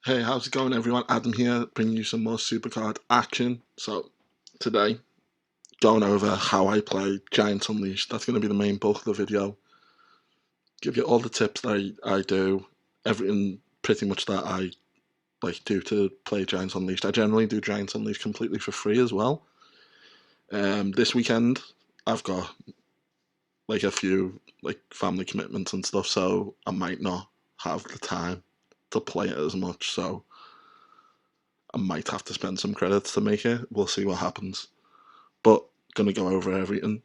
Hey, how's it going everyone? Adam here, bringing you some more SuperCard action. So, today, going over how I play Giants Unleashed. That's going to be the main bulk of the video. Give you all the tips that I do, everything pretty much that I do to play Giants Unleashed. I generally do Giants Unleashed completely for free as well. This weekend, I've got a few family commitments and stuff, so I might not have the time to play it as much, so I might have to spend some credits to make it. We'll see what happens. But gonna go over everything.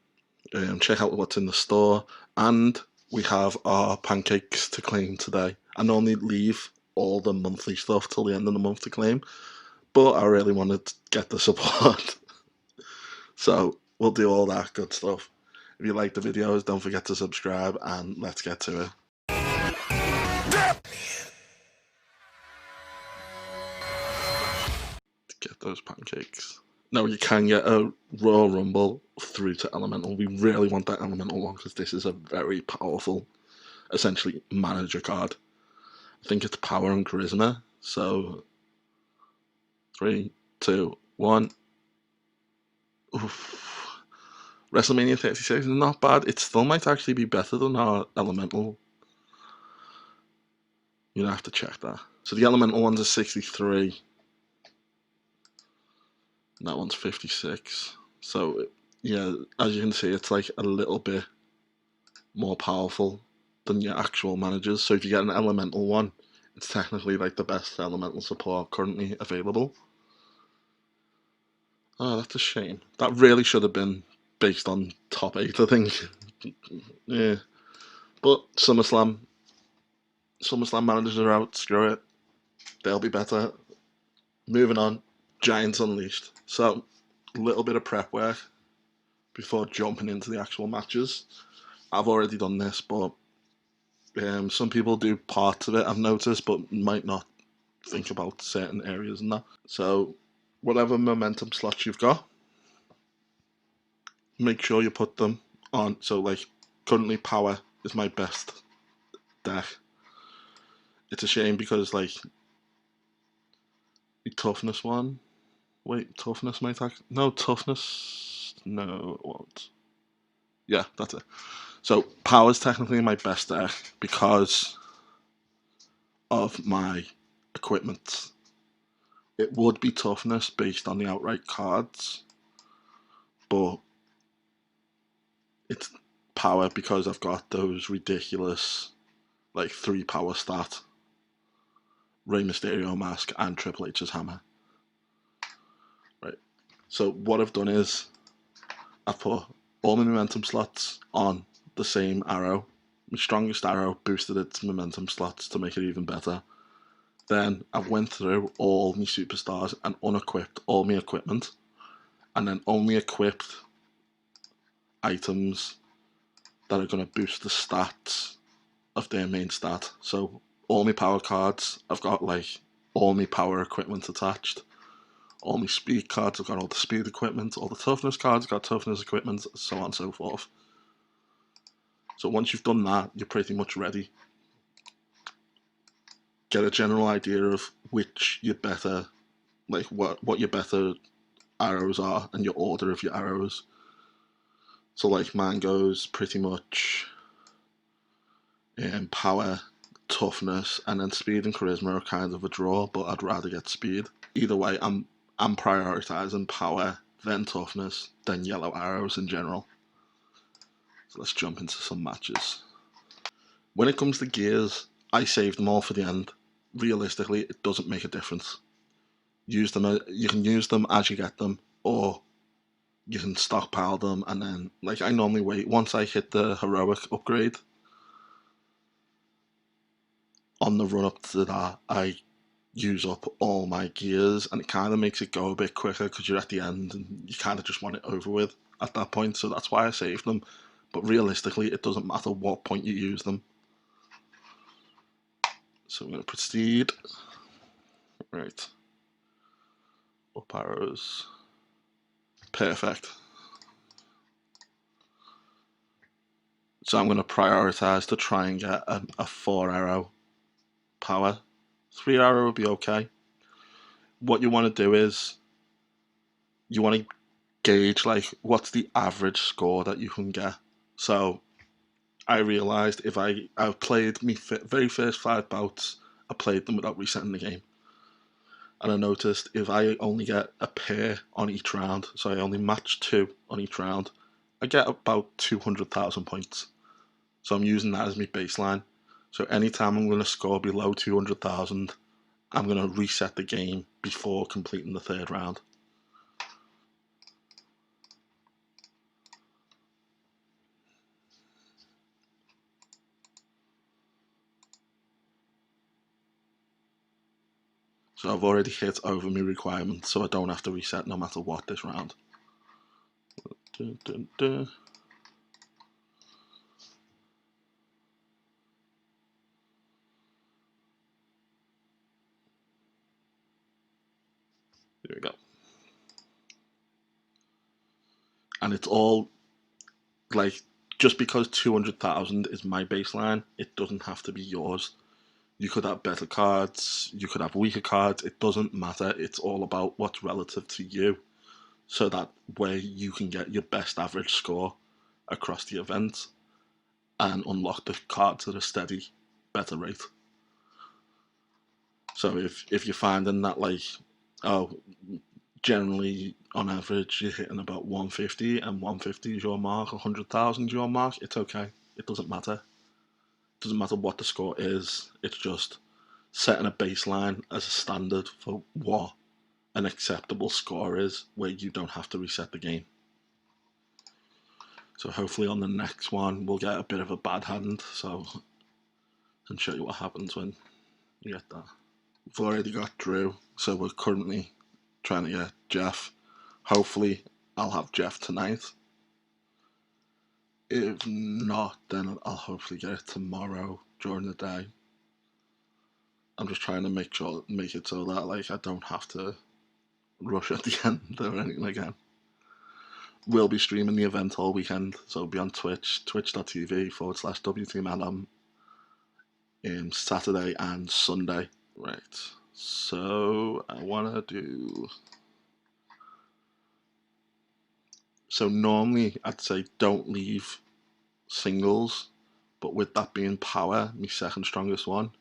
Check out what's in the store, and we have our pancakes to claim today. I normally leave all the monthly stuff till the end of the month to claim, but I really wanted to get the support. So we'll do all that good stuff. If you like the videos, don't forget to subscribe, and let's get to it. Get those pancakes. Now you can get a Royal Rumble through to Elemental. We really want that Elemental one because this is a very powerful, essentially, manager card. I think it's power and charisma. So, 3, 2, 1. Oof. WrestleMania 36 is not bad. It still might actually be better than our Elemental. You'll have to check that. So the Elemental one's a 63. And that one's 56. So, yeah, as you can see, it's like a little bit more powerful than your actual managers. So if you get an Elemental one, it's technically like the best Elemental support currently available. Oh, that's a shame. That really should have been based on top 8, I think. Yeah. But SummerSlam managers are out, screw it. They'll be better. Moving on, Giants Unleashed. So, a little bit of prep work before jumping into the actual matches. I've already done this, but some people do parts of it, I've noticed, but might not think about certain areas and that. So, whatever momentum slots you've got, make sure you put them on. So, currently power is my best deck. It's a shame because, the toughness one. Wait, toughness might actually. No, toughness. No, it won't. Yeah, that's it. So, power is technically my best deck because of my equipment. It would be toughness based on the outright cards, but it's power because I've got those ridiculous 3 power stat, Rey Mysterio mask and Triple H's hammer. Right. So what I've done is I've put all my momentum slots on the same arrow. My strongest arrow boosted its momentum slots to make it even better. Then I went through all my superstars and unequipped all my equipment, and then only equipped items that are going to boost the stats of their main stat. So all my power cards, I've got all my power equipment attached. All my speed cards, I've got all the speed equipment. All the toughness cards, I've got toughness equipment, so on and so forth. So once you've done that, you're pretty much ready. Get a general idea of which your better, what your better arrows are and your order of your arrows. So mine goes pretty much power, toughness, and then speed and charisma are kind of a draw, but I'd rather get speed. Either way, I'm prioritizing power, then toughness, then yellow arrows in general. So let's jump into some matches. When it comes to gears, I save them all for the end. Realistically, it doesn't make a difference. Use them. You can use them as you get them, or you can stockpile them, and then I normally wait once I hit the heroic upgrade. On the run up to that, I use up all my gears, and it kind of makes it go a bit quicker because you're at the end and you kind of just want it over with at that point. So that's why I save them. But realistically, it doesn't matter what point you use them. So I'm going to proceed. Right. Up arrows. Perfect. So I'm going to prioritize to try and get a 4 arrow power 3 hour would be okay. What you want to do is you want to gauge like what's the average score that you can get. So I realised if I've played my very first 5 bouts, I played them without resetting the game. And I noticed if I only get a pair on each round, so I only match 2 on each round, I get about 200,000 points. So I'm using that as my baseline. So anytime I'm going to score below 200,000, I'm going to reset the game before completing the 3rd round. So I've already hit over my requirement, so I don't have to reset no matter what this round. There we go. And it's all like, just because 200,000 is my baseline, it doesn't have to be yours. You could have better cards, you could have weaker cards, it doesn't matter. It's all about what's relative to you, so that way you can get your best average score across the event and unlock the cards at a steady, better rate. So if you're finding that, like, oh, generally on average you're hitting about 150 and 150 is your mark, 100,000 your mark, it's okay. It doesn't matter. It doesn't matter what the score is. It's just setting a baseline as a standard for what an acceptable score is, where you don't have to reset the game. So hopefully on the next one we'll get a bit of a bad hand, so I can show you what happens when you get that. We've already got Drew, so we're currently trying to get Jeff. Hopefully I'll have Jeff tonight. If not, then I'll hopefully get it tomorrow during the day. I'm just trying to make it so that like I don't have to rush at the end or anything like that. We'll be streaming the event all weekend, so it'll be on Twitch, twitch.tv/WTMadam, Saturday and Sunday. Right, so I want to do... So normally I'd say don't leave singles, but with that being power, my second strongest one,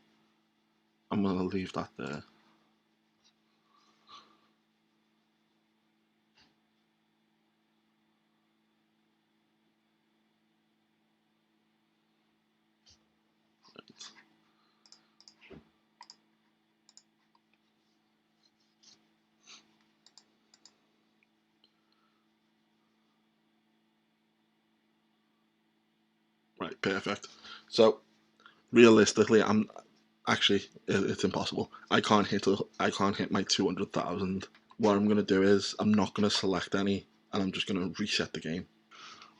I'm going to leave that there. Right, perfect. So realistically, it's impossible. I can't hit my 200,000. What I'm gonna do is I'm not gonna select any, and I'm just gonna reset the game.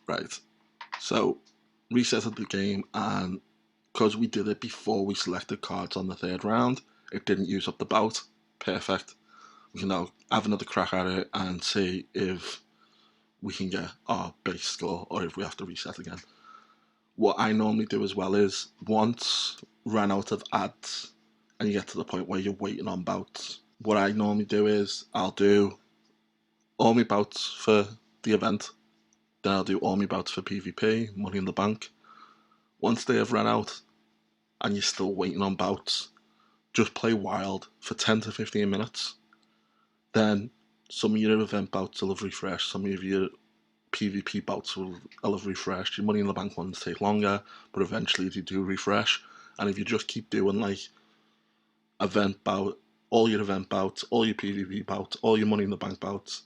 Right. So resetted the game, and because we did it before we selected cards on the 3rd round, it didn't use up the bout. Perfect. We can now have another crack at it and see if we can get our base score or if we have to reset again. What I normally do as well is, once ran out of ads and you get to the point where you're waiting on bouts, what I normally do is I'll do all my bouts for the event, then I'll do all my bouts for PvP, Money in the Bank. Once they have run out and you're still waiting on bouts, just play wild for 10 to 15 minutes. Then some of your event bouts will have refreshed, some of your PvP bouts will have refreshed. Your Money in the Bank ones take longer, but eventually they do refresh. And if you just keep doing like event bout, all your event bouts, all your PvP bouts, all your Money in the Bank bouts,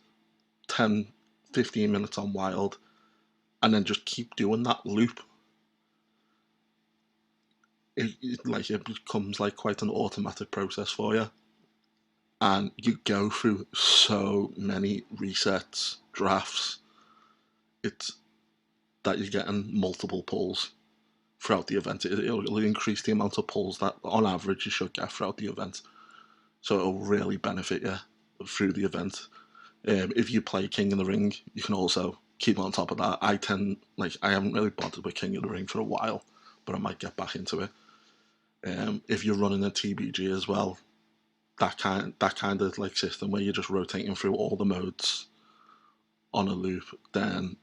10, 15 minutes on wild, and then just keep doing that loop, it becomes like quite an automatic process for you. And you go through so many resets, drafts, it's that you're getting multiple pulls throughout the event. It'll increase the amount of pulls that on average you should get throughout the event, so it'll really benefit you through the event. If you play King of the Ring, you can also keep on top of that. I haven't really bothered with King of the Ring for a while, but I might get back into it. If you're running a TBG as well, that kind of like system where you're just rotating through all the modes on a loop, then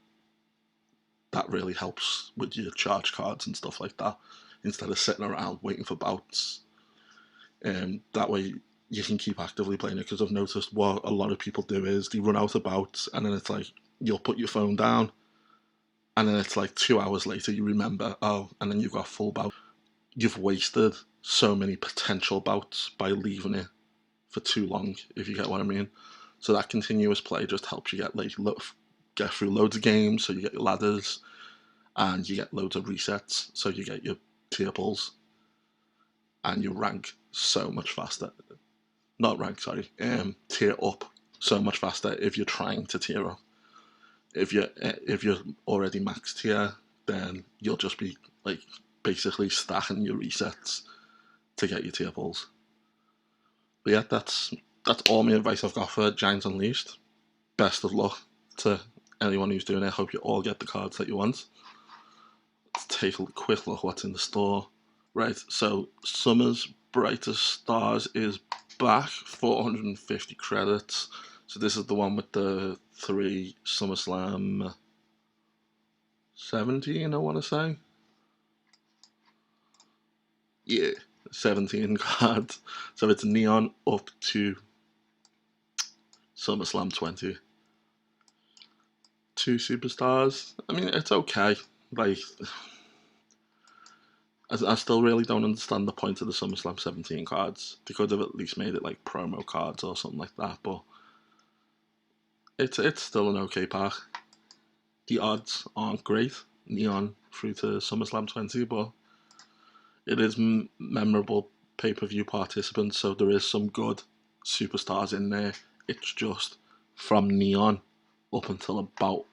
that really helps with your charge cards and stuff like that, instead of sitting around waiting for bouts. That way you can keep actively playing it, because I've noticed what a lot of people do is they run out of bouts, and then it's like you'll put your phone down, and then it's like 2 hours later you remember, oh, and then you've got full bout. You've wasted so many potential bouts by leaving it for too long, if you get what I mean. So that continuous play just helps you get through loads of games, so you get your ladders, and you get loads of resets, so you get your tier pulls, and you rank so much faster. Not rank, sorry, tier up so much faster if you're trying to tier up. If you're already max tier, then you'll just be like basically stacking your resets to get your tier pulls. But yeah, that's all my advice I've got for Giants Unleashed. Best of luck to anyone who's doing it. I hope you all get the cards that you want. Let's take a quick look what's in the store. Right, so Summer's Brightest Stars is back, 450 credits. So this is the one with the 3 SummerSlam 17, I want to say. Yeah, 17 cards. So it's neon up to SummerSlam 20. 2 superstars. I mean, it's okay. Like, I still really don't understand the point of the SummerSlam 17 cards. They could have at least made it like promo cards or something like that, but it's still an okay pack. The odds aren't great, neon through to SummerSlam 20, but it is memorable pay-per-view participants, so there is some good superstars in there. It's just from neon up until about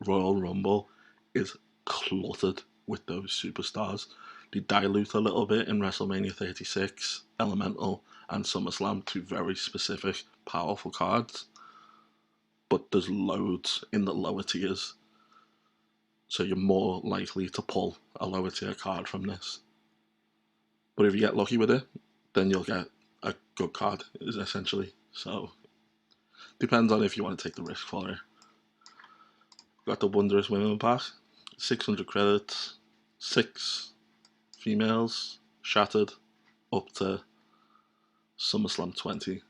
Royal Rumble is cluttered with those superstars. They dilute a little bit in WrestleMania 36, Elemental, and SummerSlam, two very specific, powerful cards. But there's loads in the lower tiers, so you're more likely to pull a lower tier card from this. But if you get lucky with it, then you'll get a good card, essentially. So, depends on if you want to take the risk for it. Got the Wondrous Women pack, 600 credits, 6 females, shattered, up to SummerSlam 20.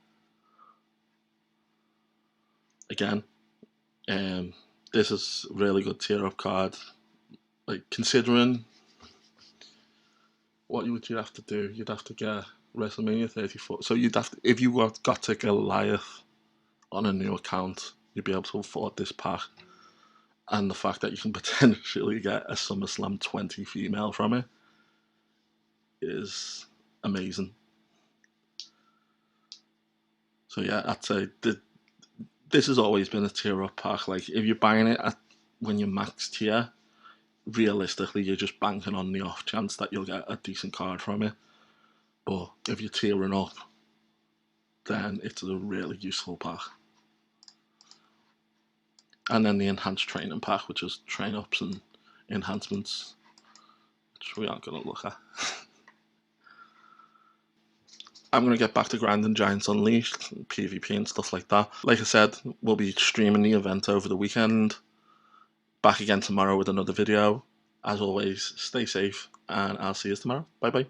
Again, this is a really good tier up card. Like, considering what would you have to do? You'd have to get WrestleMania 34. So you'd have to, if you got to Goliath on a new account, you'd be able to afford this pack. And the fact that you can potentially get a SummerSlam 20 female from it is amazing. So yeah, I'd say this has always been a tier up pack. Like, if you're buying it when you're max tier, realistically you're just banking on the off chance that you'll get a decent card from it. But if you're tiering up, then it's a really useful pack. And then the enhanced training pack, which is train ups and enhancements, which we aren't going to look at. I'm going to get back to grinding Giants Unleashed, PvP and stuff like that. Like I said, we'll be streaming the event over the weekend. Back again tomorrow with another video. As always, stay safe, and I'll see you tomorrow. Bye bye.